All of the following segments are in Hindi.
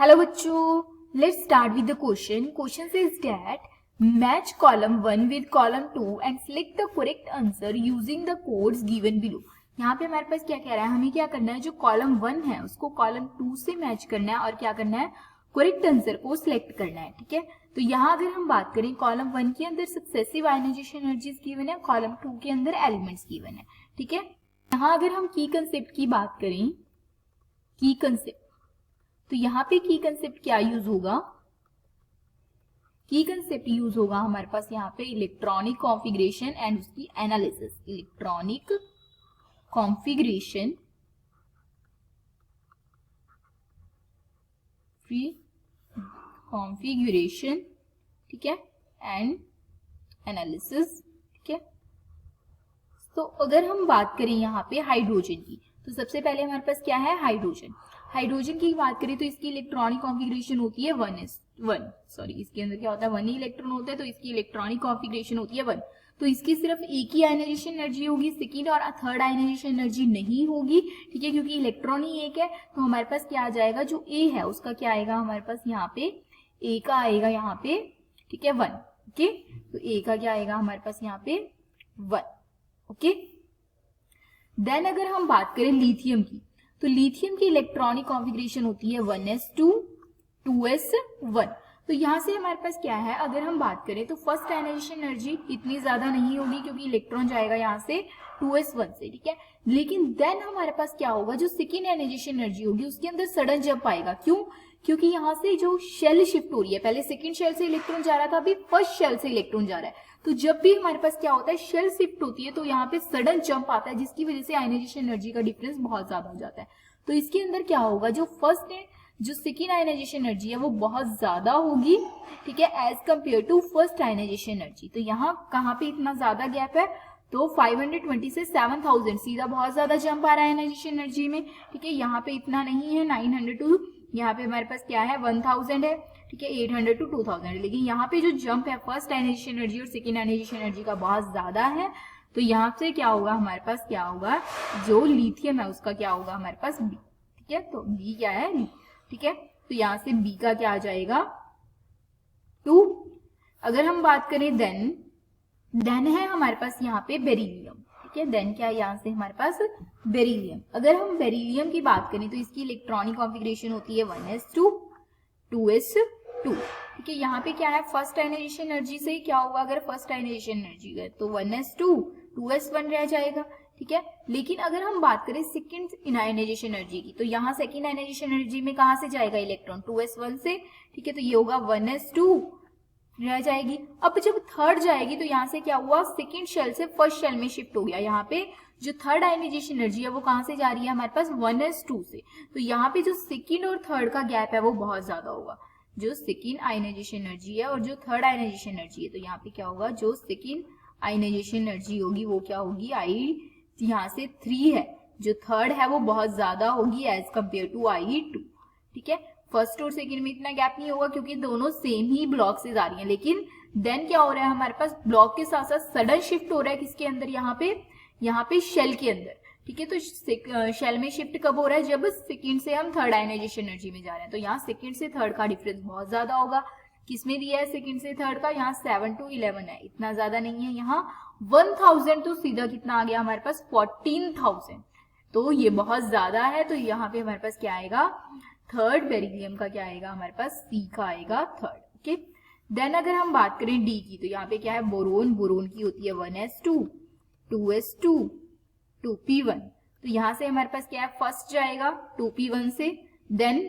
हेलो बच्चों, let's start with the question. Question says that match column 1 with column 2 and select the correct answer using the codes given below. यहाँ पे हमारे पास क्या कह रहा है, हमें क्या करना है, जो कॉलम 1 है उसको कॉलम 2 से मैच करना है और क्या करना है, करेक्ट आंसर को सिलेक्ट करना है. ठीक है, तो यहाँ अगर हम बात करें कॉलम 1 के अंदर सक्सेसिव आयनाइजेशन एनर्जीज गिवन है, कॉलम 2 के अंदर एलिमेंट्स गिवन है. ठीक है, यहाँ अगर हम की कंसेप्ट की बात करें, की कंसेप्ट, तो यहाँ पे की कंसेप्ट क्या यूज होगा, की कंसेप्ट यूज होगा हमारे पास यहाँ पे इलेक्ट्रॉनिक कॉन्फ़िगरेशन एंड उसकी एनालिसिस. इलेक्ट्रॉनिक कॉन्फ़िगरेशन ठीक है, एंड एनालिसिस. ठीक है, तो अगर हम बात करें यहाँ पे हाइड्रोजन की, तो सबसे पहले हमारे पास क्या है, हाइड्रोजन. हाइड्रोजन की बात करें तो इसकी इलेक्ट्रॉनिक कॉन्फ़िगरेशन होती है 1s1. सॉरी, इसके अंदर क्या होता है, 1 ही इलेक्ट्रॉन होता है, तो इसकी इलेक्ट्रॉनिक कॉन्फ़िगरेशन होती है 1. तो इसकी सिर्फ एक ही आयनाइजेशन एनर्जी होगी, सेकेंड और थर्ड आयनाइजेशन एनर्जी नहीं होगी. ठीक है, क्योंकि इलेक्ट्रॉन ही एक है, तो हमारे पास क्या आ जाएगा, जो ए है उसका क्या आएगा हमारे पास यहाँ पे, ए का आएगा यहाँ पे. ठीक है, 1. ओके, तो ए का क्या आएगा हमारे पास यहाँ पे 1. ओके, देन अगर हम बात करें लिथियम की, तो लिथियम की इलेक्ट्रॉनिक कॉन्फ़िगरेशन होती है 1s2 2s1. तो यहां से हमारे पास क्या है, अगर हम बात करें तो फर्स्ट आयनाइजेशन एनर्जी इतनी ज्यादा नहीं होगी क्योंकि इलेक्ट्रॉन जाएगा यहां से 2s1 से. ठीक है, लेकिन देन हमारे पास क्या होगा, जो सेकेंड आयनाइजेशन एनर्जी होगी उसके अंदर सडन जंप आएगा. क्यों? क्योंकि यहाँ से जो शेल शिफ्ट हो रही है, पहले सेकेंड शेल से इलेक्ट्रॉन जा रहा था, अभी फर्स्ट शेल से इलेक्ट्रॉन जा रहा है. तो जब भी हमारे पास क्या होता है, शेल शिफ्ट होती है, तो यहाँ पे सडन जंप आता है, जिसकी वजह से आयनाइजेशन एनर्जी का डिफरेंस बहुत ज्यादा हो जाता है. तो इसके अंदर क्या होगा, जो फर्स्ट है, जो सेकेंड आयनाइजेशन एनर्जी है वो बहुत ज्यादा होगी. ठीक है, as compare to first ionisation energy. तो यहाँ कहाँ पे इतना ज्यादा गैप है, तो 520 से 7000 सीधा बहुत ज्यादा जंप आ रहा है आयनाइजेशन एनर्जी में. ठीक है, यहाँ पे इतना नहीं है, 900 टू यहाँ पे हमारे पास क्या है 1000 है. ठीक है, 800 टू 2000 है, लेकिन यहाँ पे जो जंप है फर्स्ट आयनाइजेशन एनर्जी और सेकेंड आयनाइजेशन एनर्जी का बहुत ज्यादा है. तो यहाँ से क्या होगा हमारे पास, क्या होगा, जो लिथियम है उसका क्या होगा हमारे पास बी. ठीक है, तो बी क्या है, बी. ठीक है, तो यहाँ से बी का क्या आ जाएगा 2. अगर हम बात करें देन है हमारे पास यहाँ पे बेरिलियम. ठीक है, देन क्या है यहाँ से हमारे पास बेरिलियम. अगर हम बेरिलियम की बात करें तो इसकी इलेक्ट्रॉनिक कॉन्फ़िगरेशन होती है 1s2 2s2. ठीक है, यहाँ पे क्या है, फर्स्ट आयनाइजेशन एनर्जी से क्या होगा, अगर फर्स्ट आयनाइजेशन एनर्जी है तो 1s2 2s1 रह जाएगा. ठीक है, लेकिन अगर हम बात करें सेकेंड आयनाइजेशन एनर्जी की, तो यहाँ सेकेंड आयनाइजेशन एनर्जी में कहाँ से जाएगा इलेक्ट्रॉन, 2s1 से. ठीक है, तो ये होगा 1s2 रह जाएगी. अब जब थर्ड जाएगी तो यहाँ से क्या हुआ, सेकेंड शेल से फर्स्ट शेल में शिफ्ट हो गया. यहाँ पे जो थर्ड आयनाइजेशन एनर्जी है वो कहाँ से जा रही है हमारे पास 1s2 से. तो यहाँ पे जो सेकेंड और थर्ड का गैप है वो बहुत ज्यादा होगा. जो सेकेंड आयनाइजेशन एनर्जी है और जो थर्ड आयनाइजेशन एनर्जी है, तो यहाँ पे क्या होगा, जो सेकेंड आयनाइजेशन एनर्जी होगी वो क्या होगी, आई यहाँ से 3 है, जो थर्ड है वो बहुत ज्यादा होगी एज कंपेयर टू I2. ठीक है, फर्स्ट और सेकेंड में इतना गैप नहीं होगा क्योंकि दोनों सेम ही ब्लॉक से जा रही हैं. लेकिन देन क्या हो रहा है हमारे पास, ब्लॉक के साथ साथ सडन शिफ्ट हो रहा है किसके अंदर, यहाँ पे शेल के अंदर. ठीक है, तो शेल में शिफ्ट कब हो रहा है, जब सेकेंड से हम थर्ड आयनाइजेशन एनर्जी में जा रहे हैं. तो यहाँ सेकेंड से थर्ड का डिफरेंस बहुत ज्यादा होगा. किसमें दिया है सेकेंड से थर्ड का, यहाँ 7 to 11 है, इतना ज्यादा नहीं है. यहाँ 1000 तो सीधा कितना आ गया हमारे पास 14000, तो ये बहुत ज्यादा है. तो यहाँ पे हमारे पास क्या आएगा, थर्ड बेरिलियम का क्या आएगा हमारे पास, सी का आएगा थर्ड. ओके, देन अगर हम बात करें डी की, तो यहाँ पे क्या है, बोरोन. बोरोन की होती है 1s2 2s2 2p1. तो यहाँ से हमारे पास क्या है, फर्स्ट जाएगा 2p1 से, देन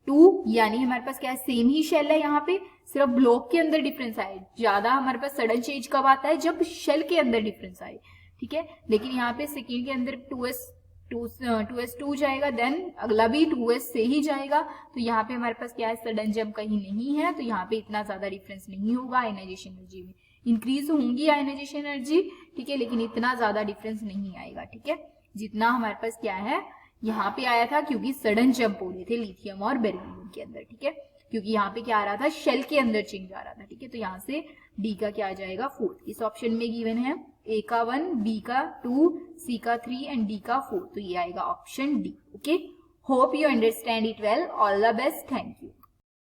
2, यानी हमारे पास क्या है, सेम ही शेल है. यहाँ पे सिर्फ ब्लॉक के अंदर डिफरेंस आए. ज्यादा हमारे पास सडन चेंज कब आता है, जब शेल के अंदर डिफरेंस आए. ठीक है, लेकिन यहाँ पे सेकेंड के अंदर 2s2 जाएगा, देन अगला भी 2s से ही जाएगा. तो यहाँ पे हमारे पास क्या है, सडन जंप कहीं नहीं है, तो यहाँ पे इतना ज्यादा डिफरेंस नहीं होगा. आयनाइजेशन एनर्जी में इंक्रीज होंगी आयनाइजेशन एनर्जी. ठीक है, लेकिन इतना ज्यादा डिफरेंस नहीं आएगा. ठीक है, जितना हमारे पास क्या है यहाँ पे आया था, क्योंकि सडन जंप हो रहे थे लिथियम और बेरिलियम के अंदर. ठीक है, क्योंकि यहाँ पे क्या आ रहा था, शेल के अंदर चेंज आ रहा था. ठीक है, तो यहाँ से डी का क्या आ जाएगा 4. इस ऑप्शन में गिवन है ए का 1, बी का 2, सी का 3 एंड डी का 4. तो ये आएगा option D. Okay, hope you understand it well. All the best. Thank you.